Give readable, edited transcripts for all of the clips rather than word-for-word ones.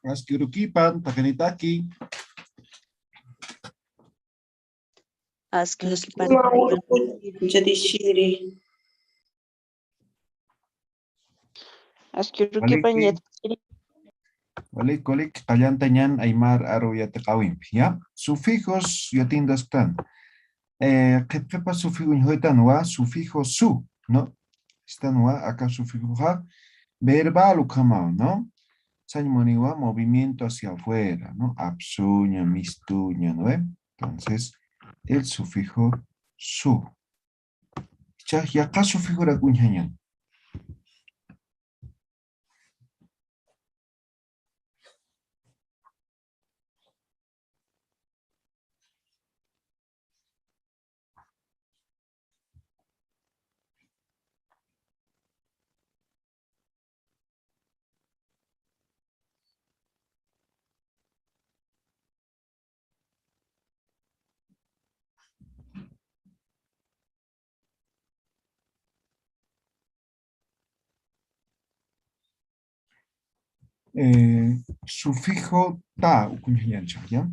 Askirukipan, takanitaki. Askirukipan. Jadi shiri. Askirukipan Waliki. yatachiri. Walik, kallantañan aymar aro yatakawimpi, ¿ya? Sufijos yatindas tan. Qipqipa sufijo ñuqaytanuwa sufijo su, ¿no? Estanuwa acá sufijo ja, verbal ukamawa, ¿no? Sañmoniwa movimiento hacia afuera, ¿no? Apsuña, mistuña, ¿no ve? Entonces, el sufijo su. Chaj, yaqa sufijo rakuñañan. Sufijo ta ukuñañan, ¿ya?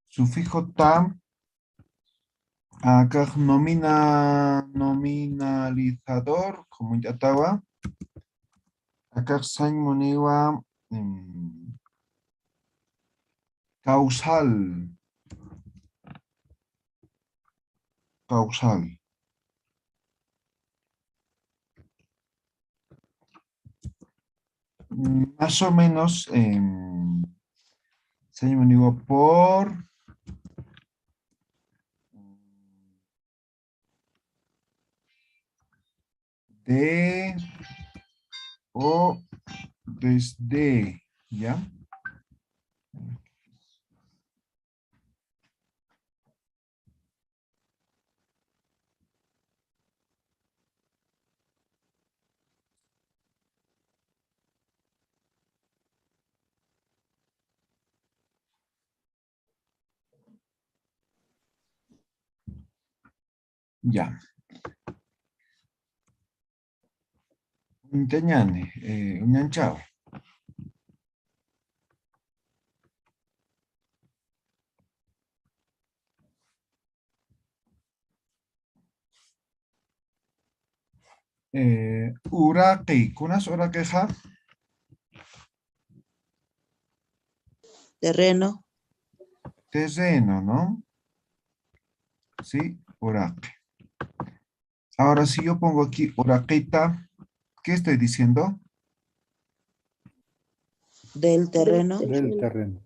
Sufijo ta, acá nominalizador, como ya estaba. Acá sañmoniwa causal. Causal. Más o menos, sañmoniwa por de o desde, ¿ya? Ya. Teñane, unyanchao. Uraqi, ¿kunas uraqueja? Terreno. Terreno, ¿no? Sí, uraqi. Ahora, si yo pongo aquí uraquita, ¿qué estoy diciendo? Del terreno. Del terreno.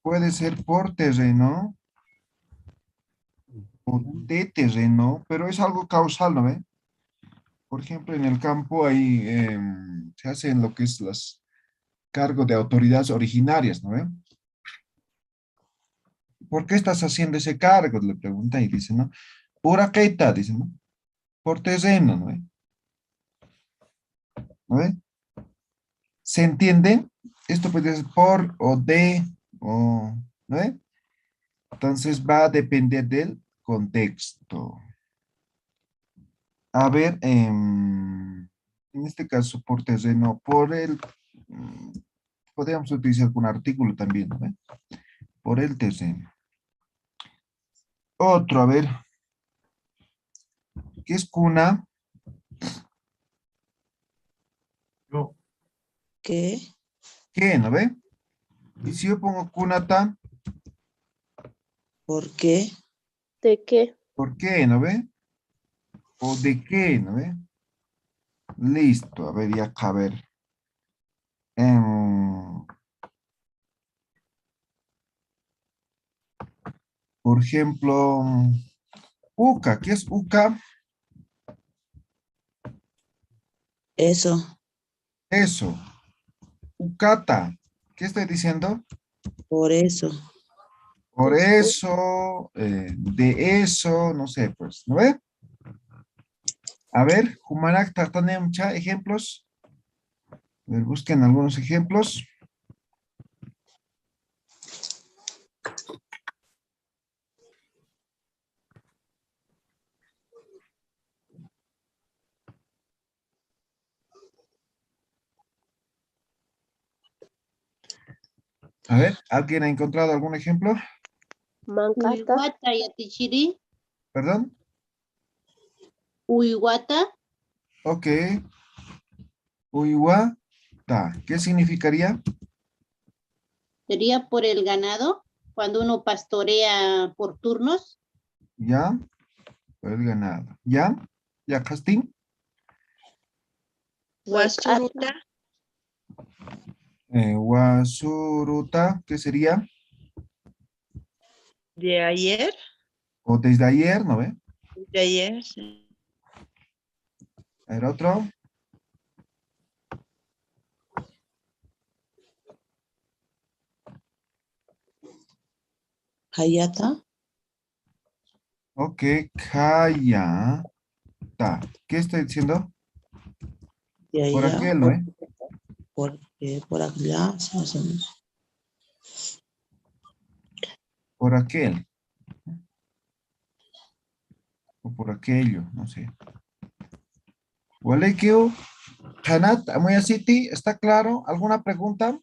Puede ser por terreno o de terreno, pero es algo causal, ¿no ve? Por ejemplo, en el campo ahí se hacen lo que es los cargos de autoridades originarias, ¿no ve? ¿Por qué estás haciendo ese cargo? Le pregunta y dice, ¿no? Uraquita, dice, ¿no? Por terreno, ¿no ve? ¿No ve? ¿Se entiende? Esto puede ser por o de, o, ¿no ve? Entonces va a depender del contexto. A ver, en este caso por terreno, podríamos utilizar un artículo también, ¿no ve? Por el terreno. Otro, a ver, ¿qué es cuna? No. ¿Qué? ¿Qué, no ve? Y si yo pongo cunata, ¿Por qué? ¿De qué? ¿por qué, no ve? ¿O de qué, no ve? Listo, a ver, ya acá, a ver. Em, por ejemplo, uca, ¿qué es uca? Eso. Eso. Ucata, ¿qué estoy diciendo? Por eso. Por Después. eso, de eso, no sé, pues, ¿no ve? A ver, Humanak Tartanemcha, ejemplos. A ver, busquen algunos ejemplos. A ver, ¿alguien ha encontrado algún ejemplo? Mancata. Uiwata yatichiri. ¿Perdón? Uiwata. Ok. Uiwata. ¿Qué significaría? Sería por el ganado. Cuando uno pastorea por turnos. Ya. Por el ganado. ¿Ya? ¿Ya, Castín? Huasuruta. Wasuruta. ¿Qué sería? De ayer. O desde ayer, ¿no ve? De ayer. Sí. A ver, otro. Hayata. Ok. Kayata. ¿Qué estoy diciendo? De Por allá. aquel, ¿no? Por allá. Sí, más o menos. Por aquel. O por aquello, no sé. Walekio. Hanat, Amoya City, ¿está claro? ¿Alguna pregunta?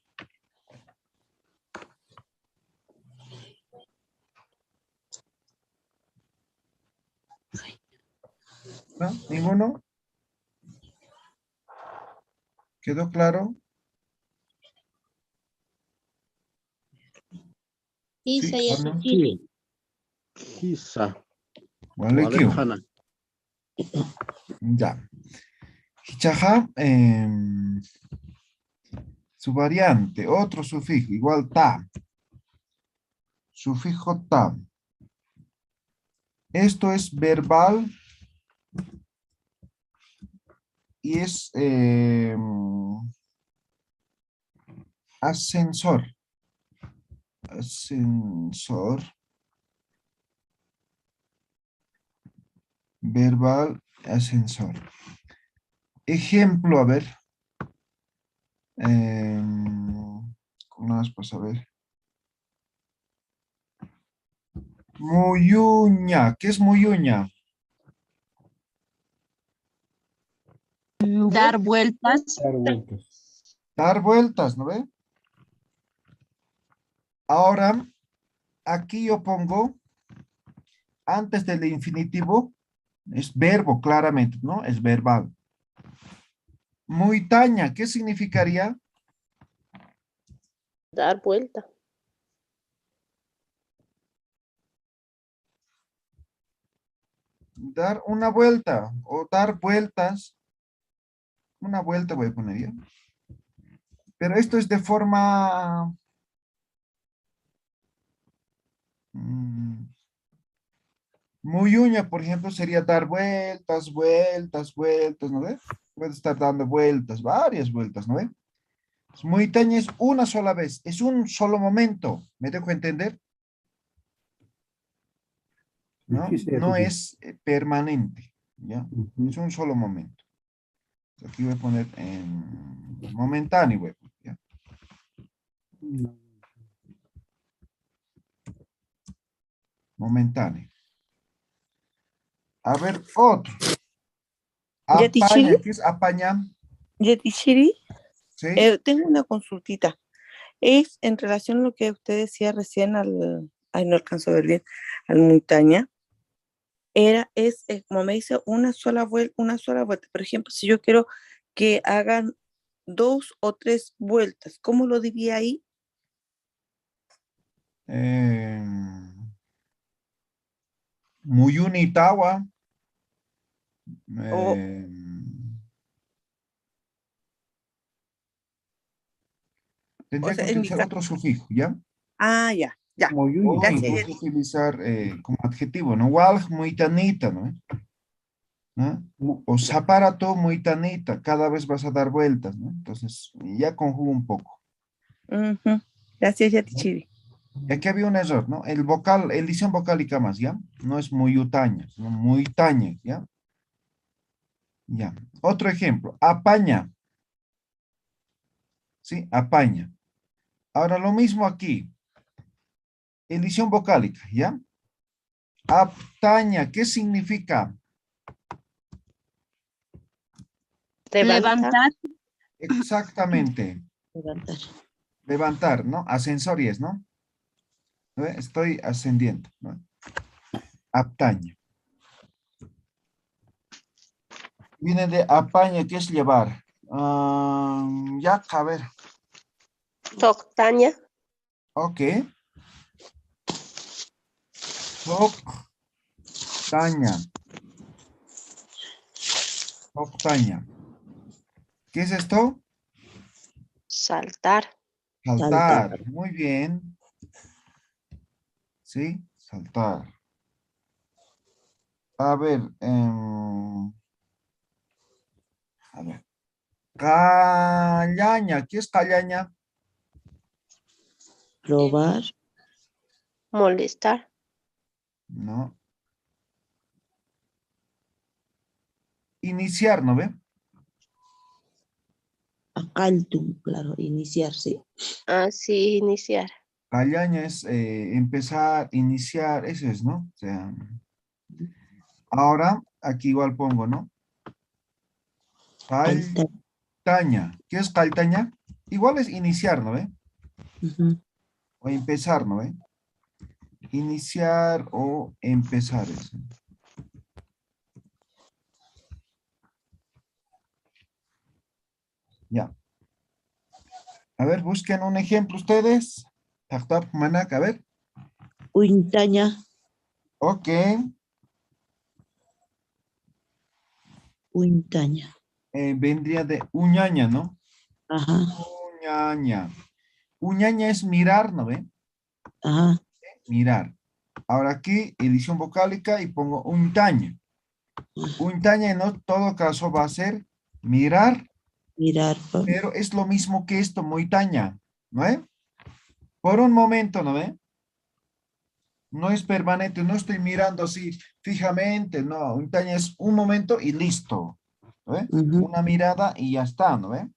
¿No? ¿Ninguno? ¿Quedó claro? Isa ¿Sí o no? yatichiri. Quizá. Walekio. Walejana. Ya. Hichaja, su variante, otro sufijo, igual ta. Sufijo ta. Esto es verbal y es ascensor. Ascensor. Verbal, ascensor. Ejemplo, a ver. ¿Cómo más pues a ver? Muyuña. ¿Qué es muyuña? Dar vueltas. Dar vueltas. Dar vueltas, ¿no ve? Ahora, aquí yo pongo, antes del infinitivo, es verbo claramente, ¿no? Es verbal. Muitaña, ¿qué significaría? Dar vuelta. Dar una vuelta o dar vueltas. Una vuelta voy a poner ya. Pero esto es de forma... Muyuña, por ejemplo, sería dar vueltas, vueltas, vueltas, ¿no ve? Puede estar dando vueltas, varias vueltas, ¿no ve? Muitaña es una sola vez, es un solo momento. ¿Me dejo entender? ¿No? Sí, sí, No sí. es permanente, ¿ya? Ujú. Es un solo momento. Aquí voy a poner en momentáneo, voy a poner, ¿ya? Momentáneo. A ver, otro. Yatichiri, Apaña, ¿qué es apaña? Yatichiri, ¿Sí? tengo una consultita. Es en relación a lo que usted decía recién ay, no alcanzo a ver bien, al montaña. Como me dice, una sola vuelta. Por ejemplo, si yo quiero que hagan 2 o 3 vueltas, ¿cómo lo diría ahí? Eh, Muyunitawa. O, Eh, o Tendría que sea, en mi utilizar caso. otro sufijo, ¿ya? Ya, ya. O Gracias, incluso Yati. utilizar como adjetivo, ¿no? Walj muitanita, ¿no? ¿No? Mu- O zaparato muitanita, cada vez vas a dar vueltas, ¿no? Entonces, ya conjugo un poco. Ujú. Gracias, ¿No? Yatichiri. Y aquí había un error, ¿no? El vocal, edición vocálica más, ¿ya? No es muyutaña, sino muitaña, ¿ya? Ya. Otro ejemplo, apaña, ¿sí? Apaña. Ahora lo mismo aquí, edición vocálica, ¿ya? Aptaña, ¿qué significa? Levanta. Levantar. Exactamente. Levantar. Levantar, ¿no? Ascensores, ¿no? ¿No ve? Estoy ascendiendo, ¿no? Aptaña. Viene de apaña, que es llevar. Ya, a ver. Toctaña. Ok. Octaña. Octaña. ¿Qué es esto? Saltar. Saltar. Muy bien. Sí, saltar. A ver. A ver. Callaña. ¿Qué es callaña? Robar. Molestar. No. Iniciar, ¿no ve? Acaltum, claro, iniciar, sí. Así iniciar. Callaña es empezar, iniciar, eso es, ¿no? O sea, ahora aquí igual pongo, ¿no? Calta. Caltaña. ¿Qué es caltaña? Igual es iniciar, ¿no ve? Ujú. O empezar, ¿no ve? Iniciar o empezar eso. Ya. A ver, busquen un ejemplo ustedes. Tap, tap, Manac, a ver. Uintaña. Ok. Uintaña. Vendría de uñaña, ¿no? Ajá. Uñaña. Uñaña es mirar, ¿no ve? Ajá. Mirar. Ahora aquí, edición vocálica y pongo untaña. Untaña en todo caso va a ser mirar, Mirar. pero es lo mismo que esto, moitaña, ¿no ve? Por un momento, ¿no ve? No es permanente, no estoy mirando así fijamente, no. Untaña es un momento y listo, ¿no ve? Ujú. Una mirada y ya está, ¿no ve?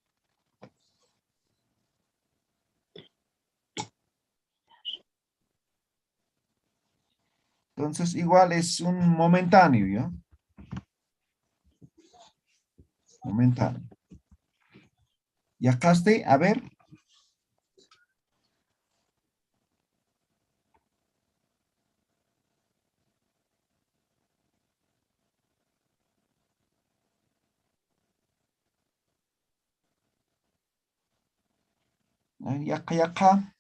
Entonces, igual es un momentáneo, ¿ya? Momentáneo. Y acá esté, a ver. Y acá, y acá.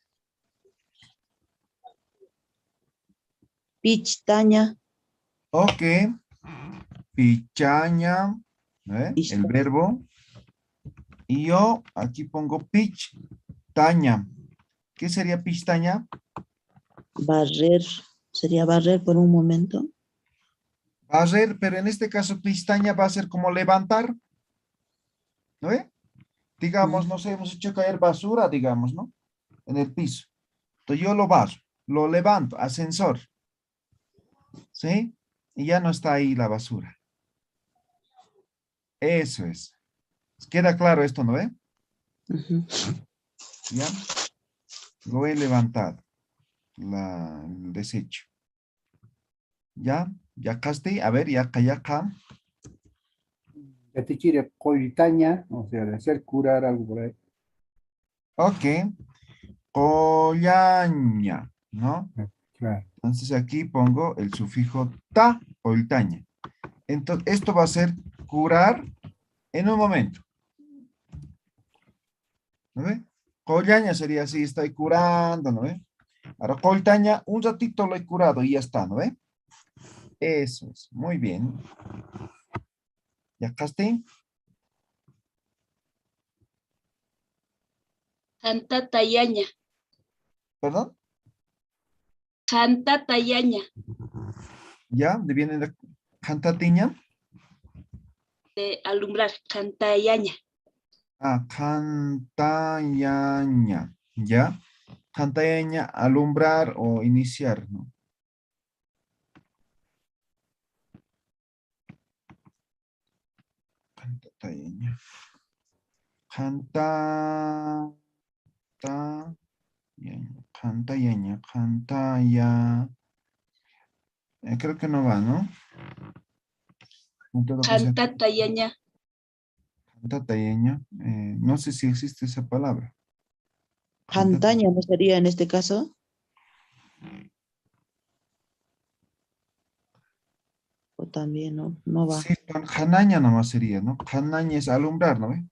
Pichtaña. Ok. Pichaña, ¿eh? El Pista. verbo. Y yo aquí pongo pichtaña. ¿Qué sería pichtaña? Barrer. Sería barrer por un momento. Barrer, pero en este caso pichtaña va a ser como levantar, ¿no ve? Digamos, Mm. no sé, hemos hecho caer basura, digamos, ¿no? En el piso. Entonces yo lo barro, lo levanto, ascensor, ¿sí? Y ya no está ahí la basura. Eso es. Queda claro esto, ¿no ve? Ujú. Ya, lo he levantado, el desecho. Ya, ya acá estoy, a ver, ya acá. Ya te quiere coitaña, o sea, de hacer curar algo por ahí. Ok, collaña, ¿no? Claro. Entonces aquí pongo el sufijo ta, oltaña. Entonces, esto va a ser curar en un momento, ¿no ve? Collaña sería así, estoy curando, ¿no ve? Ahora, coltaña, un ratito lo he curado y ya está, ¿no ve? Eso es, muy bien. ¿Y acá estoy? Santa Tayaña. ¿Perdón? Santa Tayaña. ¿Ya? ¿De viene de cantatiña? De alumbrar. Cantayaña. Ah, cantañaña, ¿ya? Cantaña, alumbrar o iniciar, ¿no? Cantaña. Canta, ta, cantaña, cantaya. Creo que no va, ¿no? No tengo que ser Santa Tayaña. cantaña. No sé si existe esa palabra. Cantaña no sería en este caso. O también no va. Sí, con Janaña nomás sería, ¿no? Janaña es alumbrar, ¿no ve?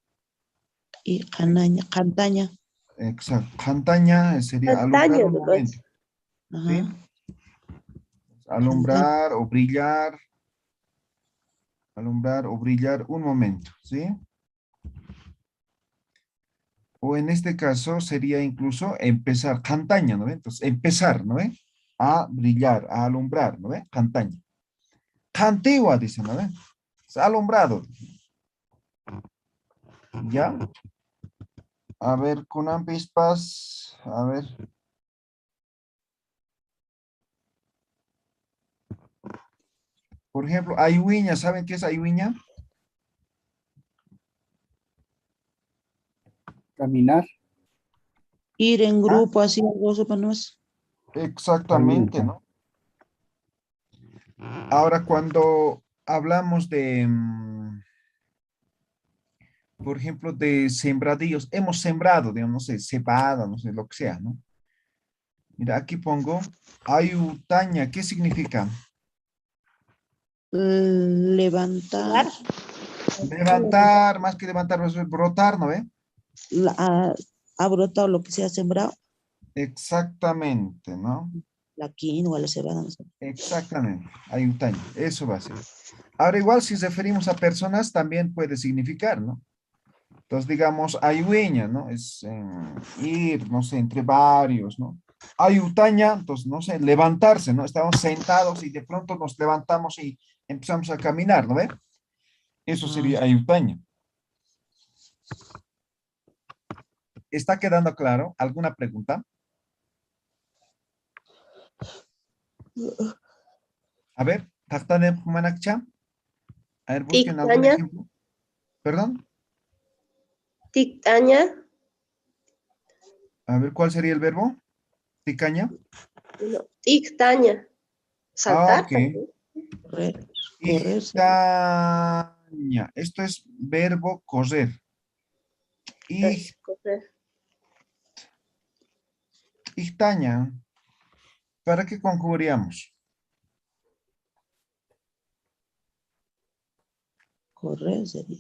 Y cantaña. Exacto. Jantaña sería alumbrar Cantaña, un ¿verdad? momento, ¿sí? Ajá. Cantaña. Alumbrar o brillar. Alumbrar o brillar un momento, ¿sí? O en este caso sería incluso empezar, cantaña, ¿no ve? Entonces, empezar, ¿no ve? A brillar, a alumbrar, ¿no ve? Cantaña. Cantigua, dice, ¿no ve? Es alumbrado. ¿Ya? A ver, con ampispas, a ver. Por ejemplo, ayuiña, ¿saben qué es ayuiña? Caminar. Ir en ¿Ah? grupo, así, algo así, pues, no es. Exactamente, ¿no? Ahora, cuando hablamos de, por ejemplo, de sembradíos, hemos sembrado, digamos, no sé, cebada, no sé, lo que sea, ¿no? Mira, aquí pongo ayutaña, ¿qué significa? Levantar, Levantar, más que levantar, es brotar, ¿no ve? ha brotado lo que se ha sembrado, Exactamente, ¿no? la quinoa, la cebada, no sé. Exactamente, ayutaña, eso va a ser. Ahora, igual si referimos a personas, también puede significar, ¿no? Entonces, digamos, ayueña, ¿no? Es ir, no sé, entre varios, ¿no? Ayutaña, entonces, no sé, levantarse, ¿no? Estamos sentados y de pronto nos levantamos y empezamos a caminar, ¿no ve? Eso sería ayutaña. ¿Está quedando claro? ¿Alguna pregunta? A ver, Tahtane Manakcha. A ver, busquen algún Tictaña, ejemplo. ¿Perdón? tictaña, A ver, ¿cuál sería el verbo? Ticaña. no, tictaña, Ah, saltar ok. también. Correr, Ixtaña. Esto es verbo correr. Correr. Ixtaña. ¿Para qué conjugaríamos? correr sería.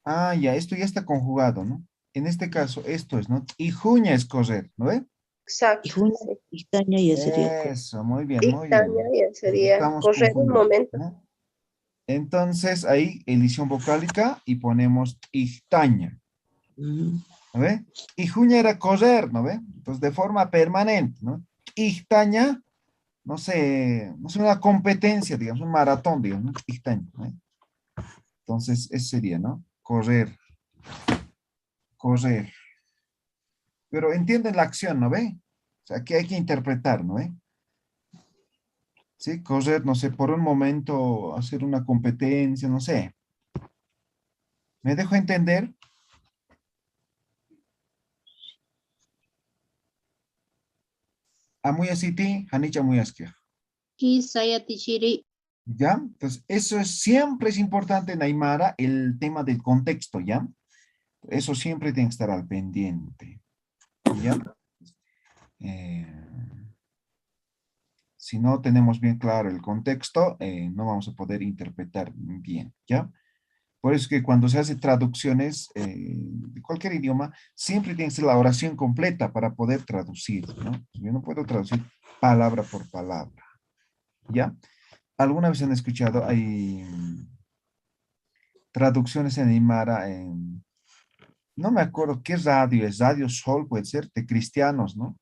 Ah, ya, esto ya está conjugado, ¿no? En este caso, esto es, ¿no? Ijuña es correr, ¿no ve? Y Exacto, junio, sí. tictaña ya sería. Eso, muy bien, muy Tictaña bien. ya sería Estamos correr un confundidos, momento. ¿no? Entonces, ahí, edición vocálica y ponemos ixtaña, ¿no ve? Ijuña era correr, ¿no ve? Entonces, de forma permanente, ¿no? Ixtaña, no sé, una competencia, digamos, un maratón, digamos, ¿no? Ixtaña, ¿no ve? Entonces, ese sería, ¿no? Correr, correr. Pero entienden la acción, ¿no ve? O sea, que hay que interpretar, ¿no ve? Sí, correr, no sé, por un momento hacer una competencia, no sé. ¿Me dejo entender? A muy así, Hanicha muy asquia. Kisaya tichiri. ¿Ya? Entonces, eso es, siempre es importante en Aymara, el tema del contexto, ¿ya? Eso siempre tiene que estar al pendiente, ¿ya? Eh, si no tenemos bien claro el contexto, no vamos a poder interpretar bien, ¿ya? Por eso es que cuando se hace traducciones de cualquier idioma, siempre tiene que ser la oración completa para poder traducir, ¿no? Yo no puedo traducir palabra por palabra, ¿ya? ¿Alguna vez han escuchado? Hay traducciones en Aymara, no me acuerdo qué radio es, Radio Sol puede ser, de cristianos, ¿no?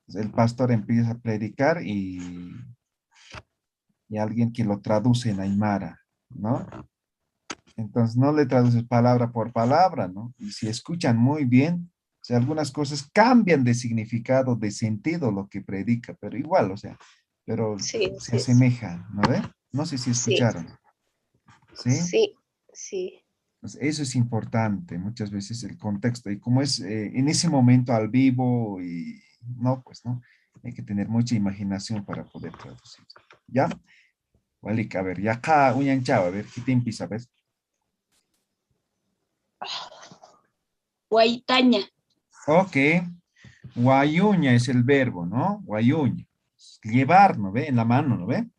El pastor empieza a predicar y alguien que lo traduce en Aymara, ¿no? Entonces no le traduces palabra por palabra, ¿no? Y si escuchan muy bien, o sea, algunas cosas cambian de significado, de sentido lo que predica, pero igual, o sea, pero Sí, se así es. asemeja, ¿no ve? No sé si Sí, escucharon, ¿sí? sí, sí. Pues eso es importante, muchas veces el contexto, y como es en ese momento al vivo, y no, pues no, hay que tener mucha imaginación para poder traducir. ¿Ya? Walik, a ver, ya acá, uñan chava, a ver, ¿qué te empieza a ver? Guaitaña. Ok. Guayuña es el verbo, ¿no? Guayuña. Llevar, ¿no ve? En la mano, ¿no ve?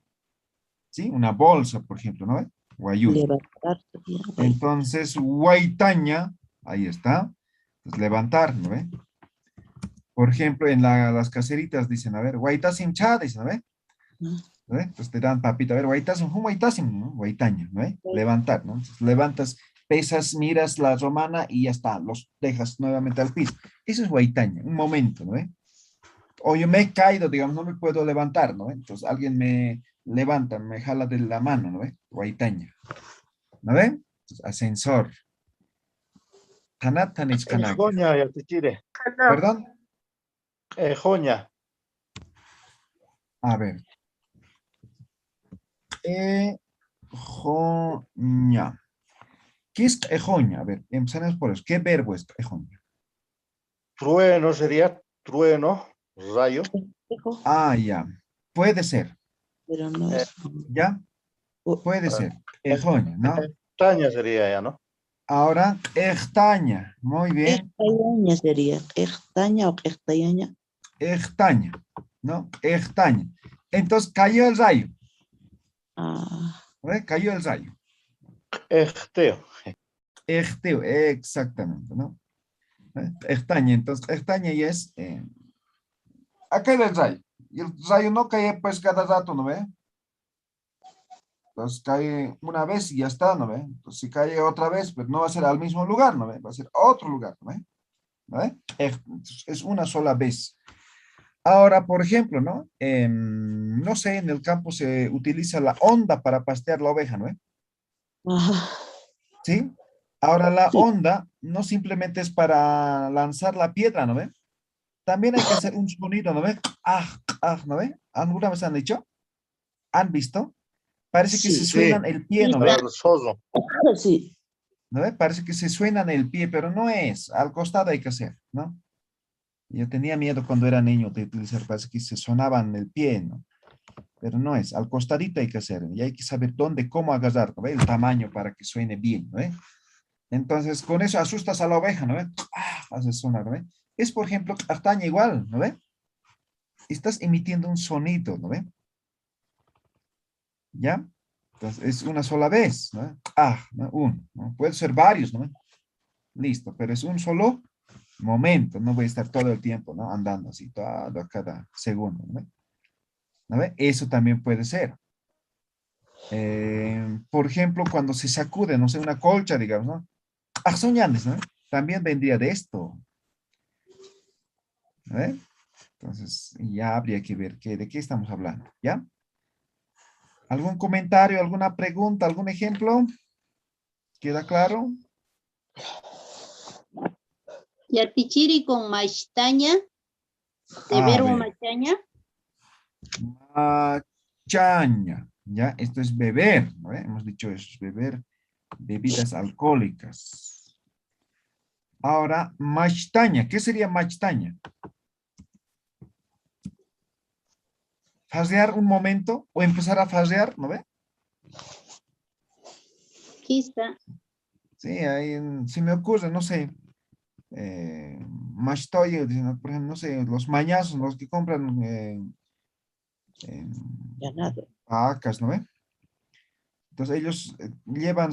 ¿Sí? Una bolsa, por ejemplo, ¿no ve? Guayuña. Levantar sería guay. Entonces, guaitaña, ahí está. Pues levantar, ¿no ve? Por ejemplo, en las caseritas dicen, a ver, guaitasim cha, dicen, ¿no ve? Ah, ¿No ve? Entonces te dan papita, a ver, guaitasim, ¿no? Guaitaña, ¿no ve? Levantar, ¿no? Entonces, levantas, pesas, miras la romana y ya está, los dejas nuevamente al piso. Eso es guaitaña, un momento, ¿no ve? O yo me he caído, digamos, no me puedo levantar, ¿no ve? Entonces alguien me levanta, me jala de la mano, ¿no ve? Guaitaña, ¿no ve? Entonces, ascensor. Kanat tanich kanak. Ejoña, ya te chire. No. ¿Perdón? Ejoña. A ver. Ejoña. ¿Qué es ejoña? A ver, empezamos por eso. ¿Qué verbo es ejoña? Trueno sería trueno, rayo. hijo, Ah, ya. Puede ser. pero no Eh, es. ¿Ya? Puede ser. Ejoña, ¿no? Taña sería ya, ¿no? Ahora, estaña. Muy bien. Extaña sería. Extaña o extaña. Estaña, ¿no? Estaña. Entonces cayó el rayo. Ah, ¿Ve? Cayó el rayo. Ejteo. Ejteo, exactamente, ¿no? Estaña, entonces, estaña ya es. Acá era el rayo. Y el rayo no cae pues cada rato, ¿no ve? Entonces cae una vez y ya está, ¿no ve? Entonces si cae otra vez, pues no va a ser al mismo lugar, ¿no ve? Va a ser otro lugar, ¿no ve? ¿No ve? Es una sola vez. Ahora, por ejemplo, ¿no? No sé, en el campo se utiliza la onda para pastear la oveja, ¿no ve? ah, ¿Sí? Ahora la sí, onda no simplemente es para lanzar la piedra, ¿no ve? También hay que hacer un sonido, ¿no ve? ¿No ve? ¿Alguna vez han dicho? ¿Han visto? Parece que se sí, Sí, suenan el pie, Sí, ¿no ve? el soso. sí. ¿No ve? Parece que se suenan el pie, pero no es. Al costado hay que hacer, ¿no? Yo tenía miedo cuando era niño de utilizar, parece que se sonaban el pie, ¿no? Pero no es. Al costadito hay que hacer. Y hay que saber dónde, cómo agarrar, ¿no ve? El tamaño para que suene bien, ¿no ve? Entonces, con eso asustas a la oveja, ¿no ve? Hace sonar, ¿no ve? Es, por ejemplo, castaña igual, ¿no ve? Estás emitiendo un sonido, ¿no ve? ¿Ya? Entonces, es una sola vez, ¿no? ¿No? Uno, ¿no? Puede ser varios, ¿no? Listo, pero es un solo momento, no voy a estar todo el tiempo, ¿no? Andando así, todo a cada segundo, ¿no ve? ¿No ve? Eso también puede ser. Por ejemplo, cuando se sacude, no sé, una colcha, digamos, ¿no? Soñandes, ¿no? También vendría de esto, ¿no ve? Entonces, ya habría que ver de qué estamos hablando, ¿ya? ¿Algún comentario, alguna pregunta, algún ejemplo? ¿Queda claro? Yarpichiri con mastaña, de A verbo ver, machaña. machaña, ¿ya? Esto es beber, ¿no ve? Hemos dicho eso, es beber bebidas alcohólicas. Ahora, machtaña, ¿qué sería machtaña? Farrear un momento o empezar a farrear, ¿no ve? Aquí está. Sí, ahí si me ocurre, no sé, machtoye, dicen, por ejemplo, no sé, los mañazos, los que compran Ganado. vacas, ¿no ve? Entonces ellos llevan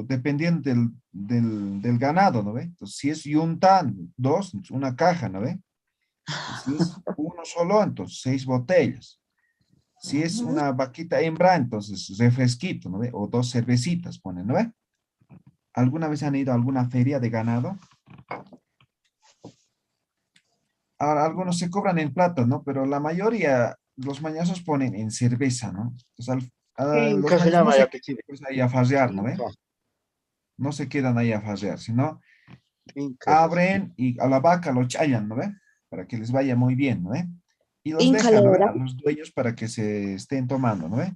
dependiendo del ganado, ¿no ve? Entonces si es yunta, dos, una caja, ¿no ve? Si es uno solo, entonces 6 botellas. Si es una vaquita hembra, entonces refresquito, ¿no ve? O 2 cervecitas ponen, ¿no ve? ¿Alguna vez han ido a alguna feria de ganado? Ahora, algunos se cobran en plata, ¿no? Pero la mayoría, los mañosos ponen en cerveza, ¿no? Entonces, los Inca se mañosos no llama, se ya te quedan chire. pues, ahí a farrear, ¿no ve? Inca. No se quedan ahí a farrear, sino Inca es eso. abren y a la vaca lo chayan, ¿no ve? Para que les vaya muy bien, ¿no ve? Y los dejan, ¿no ve? Incalera. A los dueños para que se estén tomando, ¿no ve?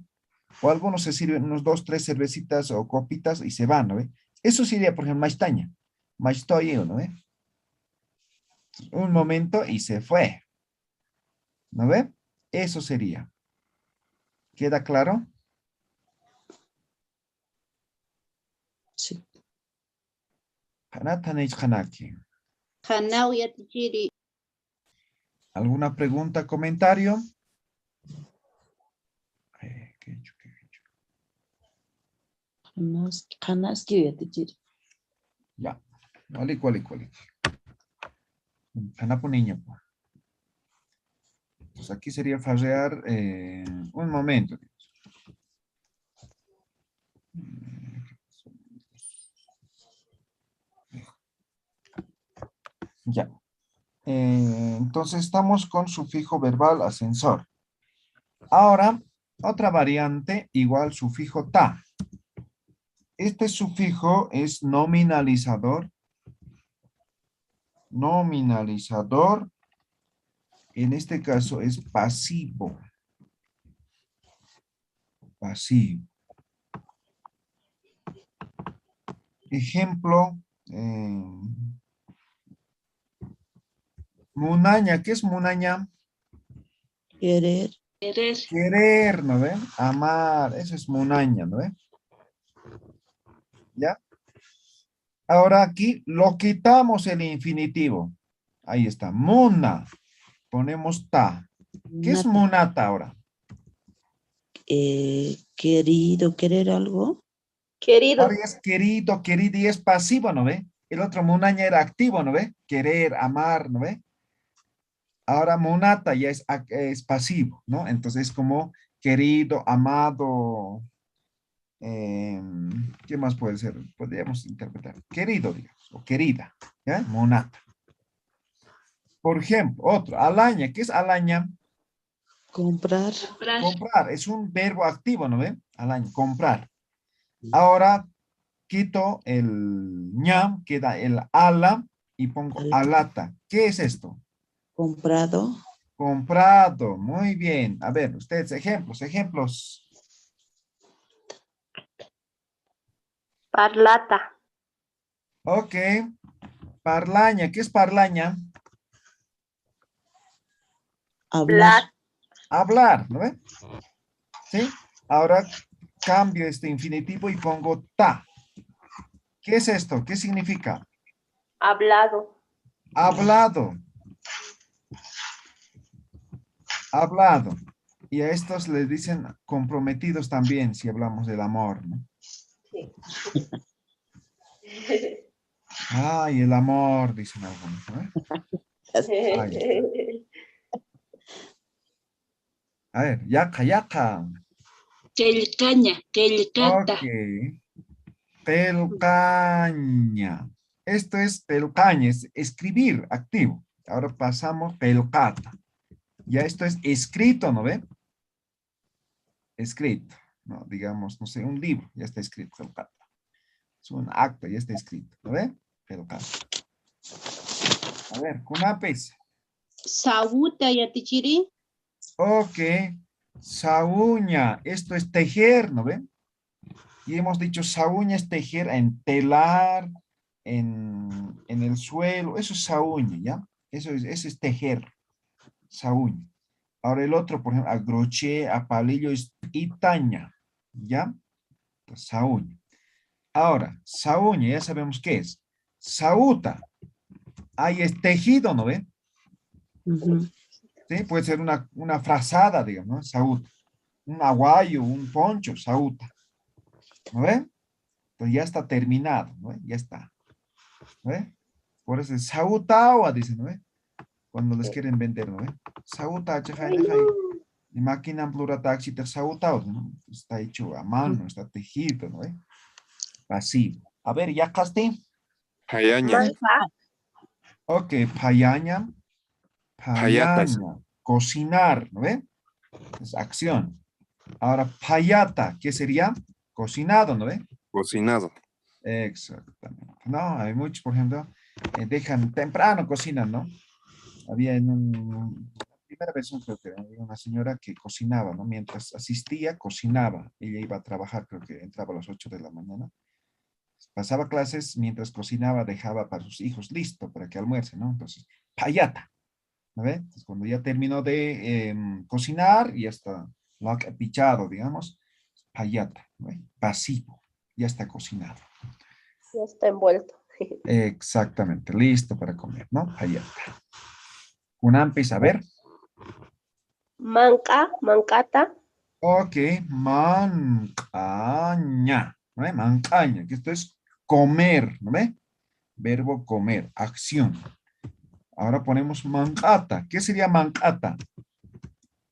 O algunos se sirven unos 2, 3 cervecitas o copitas y se van, ¿no ve? Eso sería, por ejemplo, maistaña. Maistoyo, ¿no ve? Un momento y se fue, ¿no ve? Eso sería. ¿Queda claro? Sí. Hanao yatichiri. ¿Alguna pregunta, comentario? Kanaski yatichiri. Ya. Walik. Hanapo niño. Pues aquí sería farrear un momento. Ya. Entonces estamos con sufijo verbal ascensor. Ahora, otra variante, igual sufijo ta. Este sufijo es nominalizador. Nominalizador. En este caso es pasivo. Pasivo. Ejemplo. Munaña. ¿Qué es munaña? Querer. Querer. Querer, ¿no ven? Amar. Eso es munaña, ¿no ven? ¿Ya? Ahora aquí lo quitamos el infinitivo. Ahí está. Muna. Ponemos ta. ¿Qué es munata ahora? Querido, querer algo. Querido. Ahora es querido, querida y es pasivo, ¿no ve? El otro munaña era activo, ¿no ve? Querer, amar, ¿no ve? Ahora munata ya es pasivo, ¿no? Entonces es como querido, amado. ¿Qué más puede ser? Podríamos interpretar. Querido, digamos, o querida, ¿ya? Munata. Por ejemplo, otro, alaña. ¿Qué es alaña? Comprar. Comprar. Comprar. Es un verbo activo, ¿no ve? Alaña, comprar. Ahora quito el ñam, queda el ala y pongo alata. ¿Qué es esto? Comprado. Comprado. Muy bien. A ver, ustedes, ejemplos. Parlata. Ok. Parlaña. ¿Qué es parlaña? Hablar. Hablar, ¿no ve? ¿Sí? Ahora cambio este infinitivo y pongo ta. ¿Qué es esto? ¿Qué significa? Hablado. Hablado. Hablado. Y a estos les dicen comprometidos también, si hablamos del amor, ¿no? Sí. Ay, el amor, dicen algunos, ¿no? A ver, yaca. Quelcaña. Quelcata. Ok. Pelcaña. Esto es pelcaña, es escribir, activo. Ahora pasamos pelcata. Ya esto es escrito, ¿no ve? Escrito, ¿no? Digamos, no sé, un libro, ya está escrito, pelcata. Es un acto, ya está escrito, ¿no ve? Pelcata. A ver, kunapes. Sauta yatichiri. Ok. Sauña. Esto es tejer, ¿no ven? Y hemos dicho sauña es tejer en telar, en el suelo. Eso es sauña, ¿ya? Eso es tejer. Sauña. Ahora el otro, por ejemplo, a crochet, a palillo es itaña, ¿ya? Pues, sauña. Ahora, sauña, ya sabemos qué es. Sauta. Ahí es tejido, ¿no ven? ¿Sí? Puede ser una frazada, digamos, ¿no? Sauta. Un aguayo, un poncho, sauta. ¿No ven? Entonces ya está terminado, ¿no? Ya está. ¿No ven? Por eso es sautawa, dicen, ¿no ven? Cuando les quieren vender, ¿no ven? Sauta, y máquina plural taxi sautawa, ¿no? Está hecho a mano, está tejido, ¿no ven? Pasivo. A ver, ya casté. Payaña. Ok, payaña. Payatas. Payaña. Cocinar, ¿no ven? Es acción. Ahora, payata, ¿qué sería? Cocinado, ¿no ven? Cocinado. Exactamente. No, hay muchos, por ejemplo, dejan temprano, cocinan, ¿no? Había en primera versión, creo que había una señora que cocinaba, ¿no? Mientras asistía, cocinaba. Ella iba a trabajar, creo que entraba a las 8 de la mañana. Pasaba clases, mientras cocinaba, dejaba para sus hijos listo para que almuercen, ¿no? Entonces, payata, ¿no ve? Entonces, cuando ya terminó de cocinar, ya está pichado, digamos, payata, ¿no ve? Pasivo, ya está cocinado. Ya está envuelto. Exactamente, listo para comer, ¿no? Hayata. Kunampis, a ver. Manca, mancata. Ok, mancaña, ¿no ve? Mancaña, que esto es comer, ¿no ve? Verbo comer, acción. Ahora ponemos mancata. ¿Qué sería mancata?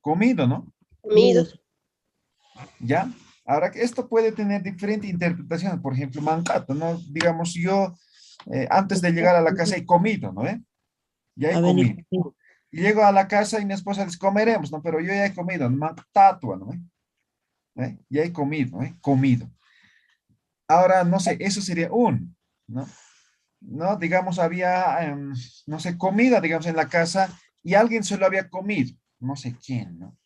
Comido, ¿no? Comido. ¿Ya? Ahora, esto puede tener diferentes interpretaciones. Por ejemplo, mancata, ¿no? Digamos, yo antes de llegar a la casa he comido, ¿no ve? Ya he Ha venido. comido. Llego a la casa y mi esposa dice, comeremos, ¿no? Pero yo ya he comido, manctatua, ¿no ve? Ya he comido, ¿no? Comido. Ahora, no sé, eso sería un, ¿no? ¿No? Digamos, había, no sé, comida, digamos, en la casa y alguien se lo había comido. No sé quién, ¿no?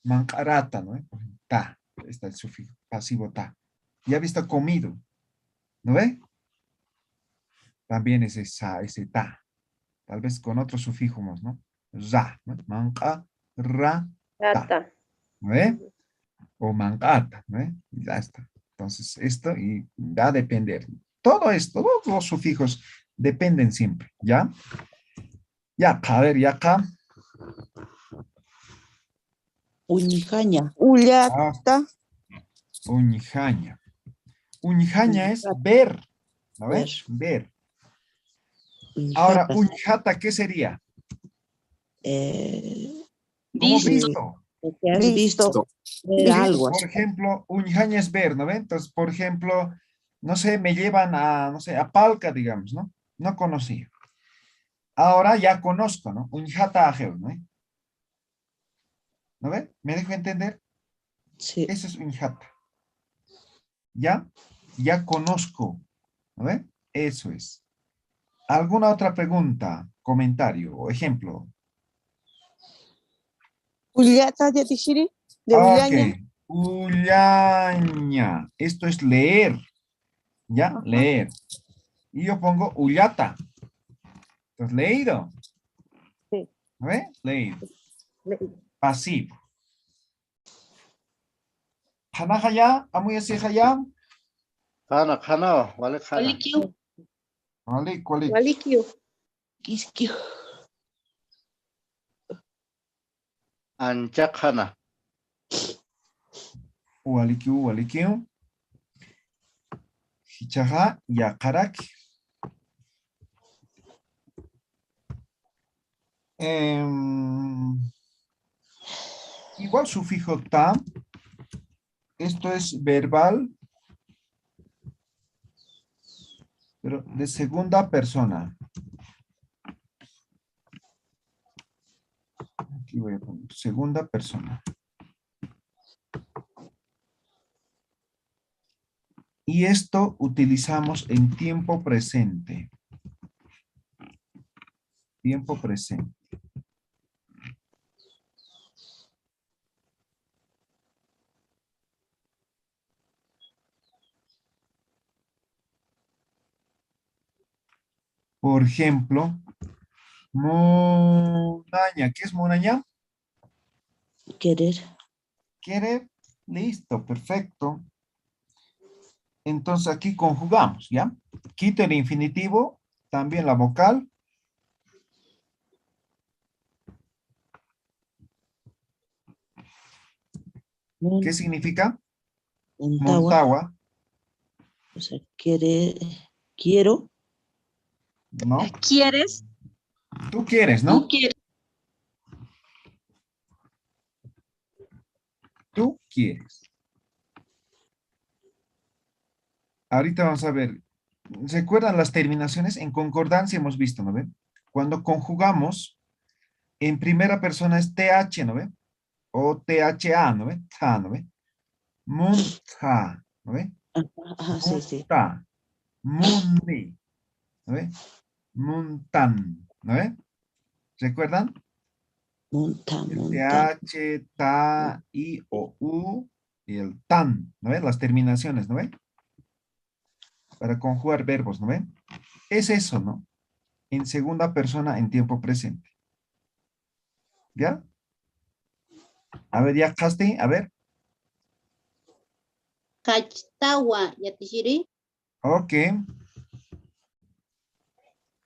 Mancarata, ¿no? Ta, está el sufijo, pasivo ta. Ya ha visto comido, ¿no ve? También es ese ta. Tal vez con otros sufijos, ¿no? Ra, ¿no? Manca, ra, ta, Gata. ¿no ve? O mancata, ¿no ve? Ya está. Entonces, esto y va a depender. Todo esto, todos los sufijos dependen siempre, ¿ya? Ya, a ver, ya acá. Uñijaña. Ullata. Uñijaña. Uñijaña es ver, ¿no Ver. ves? Ver. Ahora, Uñijata. uñijata, ¿qué sería? ¿Cómo Visto. visto? Lo que has visto. Ver Sí, algo por así. ejemplo, uñijaña es ver, ¿no ves? Entonces, por ejemplo, no sé, me llevan a, no sé, a Palca, digamos, ¿no? No conocía. Ahora ya conozco, ¿no? Uñijata ajeo, ¿no? ¿No ves? ¿Me dejo entender? Sí. Eso es uñijata. ¿Ya? Ya conozco, ¿no ves? Eso es. ¿Alguna otra pregunta, comentario o ejemplo? Ullata de Tishiri. De Ok. Ullaña. Ullaña. Esto es leer. ¿Ya? Ajá. Leer. Y yo pongo ullata. Entonces, leído. Sí. ¿No ve? Leído. Leído. Pasivo. Hanajaya, amuyasihaya. Jana, vale, jana. Walikyu. Vale, ¿cuál es? Walikio. Quisquio. Anchak jana. Walikiu, walikiu. Hichaja, yakaraki. Igual sufijo ta. Esto es verbal, pero de segunda persona. Aquí voy a poner segunda persona. Y esto utilizamos en tiempo presente. Tiempo presente. Por ejemplo, monaña. ¿Qué es monaña? Querer. Quiere. Listo, perfecto. Entonces aquí conjugamos, ¿ya? Quito el infinitivo, también la vocal. ¿Qué significa? Montagua. Montagua, O sea, querer. Quiero. ¿no? ¿Quieres? Tú quieres, Tú ¿no? quieres. Tú quieres. Ahorita vamos a ver. ¿Recuerdan las terminaciones? En concordancia hemos visto, ¿no ven? Cuando conjugamos, en primera persona es TH, ¿no ven? O THA, ¿no ven? Ta, ¿no ven? Munta, ¿no ven? Ajá, sí, sí. Munta, mundi, ¿no ven? Muntan, ¿no ven? ¿Recuerdan? Monta, El monta. TH, ta, I o U y el tan, ¿no ven? Las terminaciones, ¿no ven? Para conjugar verbos, ¿no ven? Es eso, ¿no? En segunda persona en tiempo presente. ¿Ya? A ver, ya, Casti, a ver. Kachtawa, Yatishiri. Ok.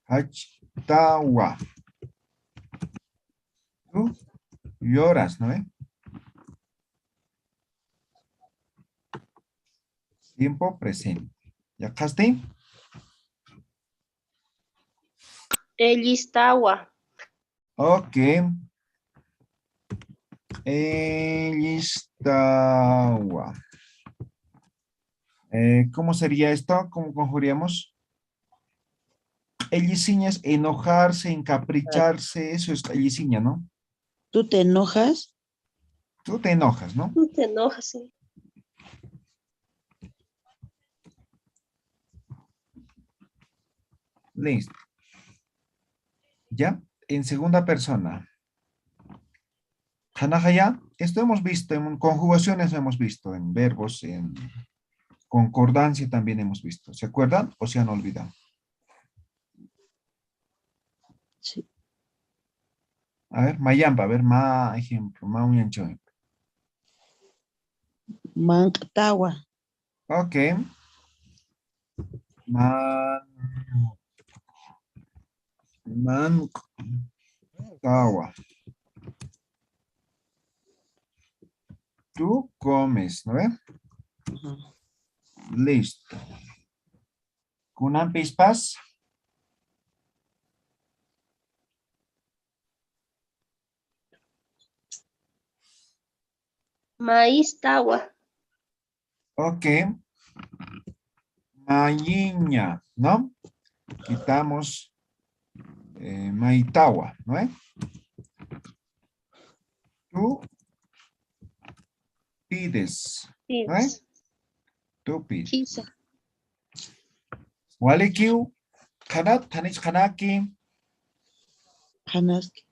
Hachtawa. Tú lloras, ¿no? Tiempo presente. ¿Ya caste? Elistawa. Ok. Elistawa. ¿Cómo sería esto? ¿Cómo conjugaríamos? Elisiña es enojarse, encapricharse, eso es elisiña, ¿no? ¿Tú te enojas? Tú te enojas, ¿no? Tú te enojas, sí. Listo. ¿Ya? En segunda persona. Hanahaya, esto hemos visto, en conjugaciones hemos visto, en verbos, en concordancia también hemos visto. ¿Se acuerdan o se han olvidado? Sí. A ver, Mayamba, a ver, más ejemplo, más un ejemplo. Manctawa. Ok. Mancawa. Tú comes, ¿no ve? Ajá. Listo. Kunan pispas. Maístawa. Ok. Mayiña, ¿no? Quitamos Maitawa, ¿no ve? Tú pides, ¿no ve? Pides. Tú pides. Kisa. Walikiu, kanat, tanis kanaki. Hanaski.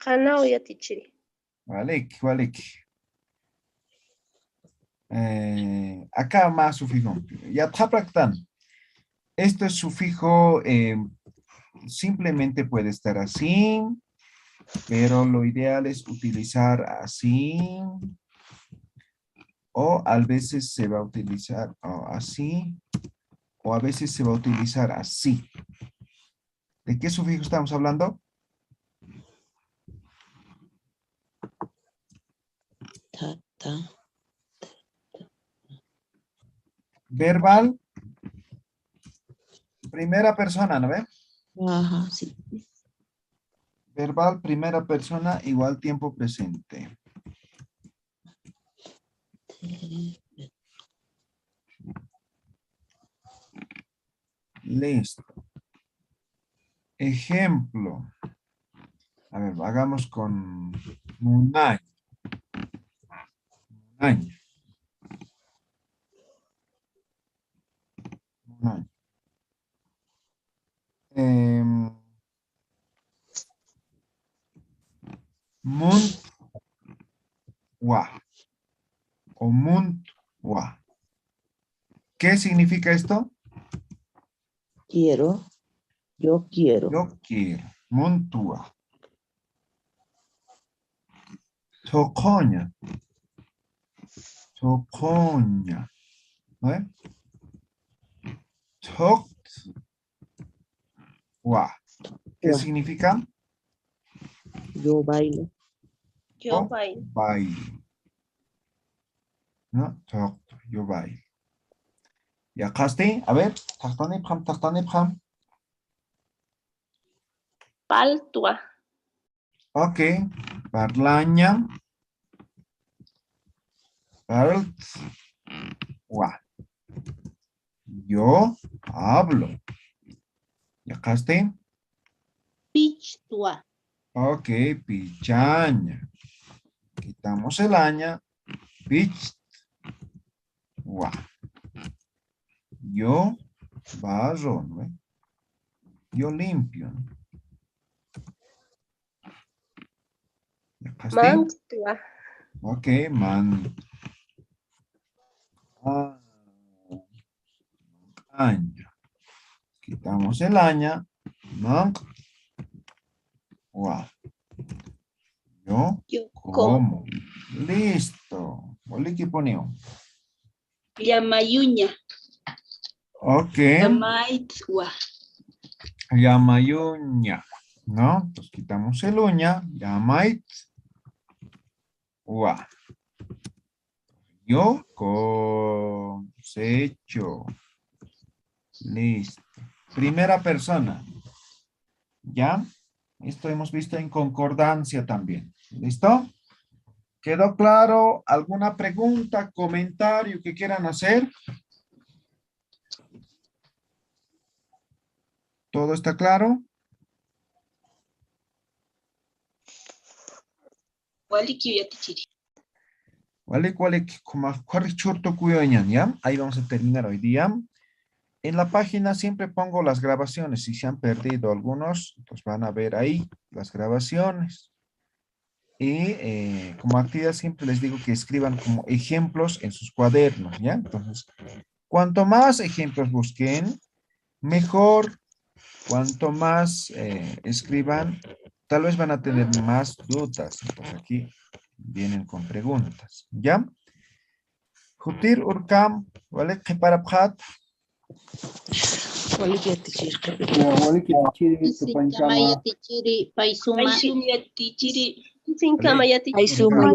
Hanao ya tichiri. Walik. Acá más sufijo. Ya tapraktan. Esto es sufijo, simplemente puede estar así, pero lo ideal es utilizar así, o a veces se va a utilizar así, o a veces se va a utilizar así. ¿De qué sufijo estamos hablando? Ta. Verbal, primera persona, ¿no ve? Ajá, sí. Verbal, primera persona, igual tiempo presente. Listo. Ejemplo. A ver, hagamos con Munay. Munay. Muntwa o muntwa. ¿Qué significa esto? Quiero. Yo quiero. Yo quiero. Muntwa. Tocoña. Tocoña. ¿No? Tokwa. ¿Qué Wa. significa? Yo bailo. Yo bailo. Bailo. ¿No? Yo bailo. ¿Y acá está? A ver. Tachtanipham. Paltua. Ok. Parlaña. Wa. Yo hablo. ¿Y acá está? Pichtua. Ok, pichaña. Quitamos el aña. Pich. Wa. Yo barro, ¿no? Yo limpio. ¿Y acá está? Mantua. Ok, man. Aña. Quitamos el aña. Man. Wa. Yo Yo como. Listo. Oliki poneo. Llamayuña. Ok. Yamaitwa. Yamayuña. ¿No? Entonces quitamos el uña. Yamait. Ua. Yo cosecho. Listo. Primera persona. ¿Ya? Esto hemos visto en concordancia también. ¿Listo? ¿Quedó claro? ¿Alguna pregunta, comentario que quieran hacer? ¿Todo está claro? Waliki uyatichiri. Vale, ¿ya? Ahí vamos a terminar hoy día. En la página siempre pongo las grabaciones. Si se han perdido algunos, pues van a ver ahí las grabaciones. Y como actividad siempre les digo que escriban como ejemplos en sus cuadernos, ¿ya? Entonces, cuanto más ejemplos busquen, mejor. Cuanto más escriban, tal vez van a tener más dudas. Entonces aquí vienen con preguntas, ¿ya? Jutir Urkam, ¿vale? ¿Qué para Phat? Waliki yatichiri. Waliki tichiri Isi tupancama. Yamaya Tichiri Paisuma. Paisum uyatichiri. Sin cama ya te Ay, suma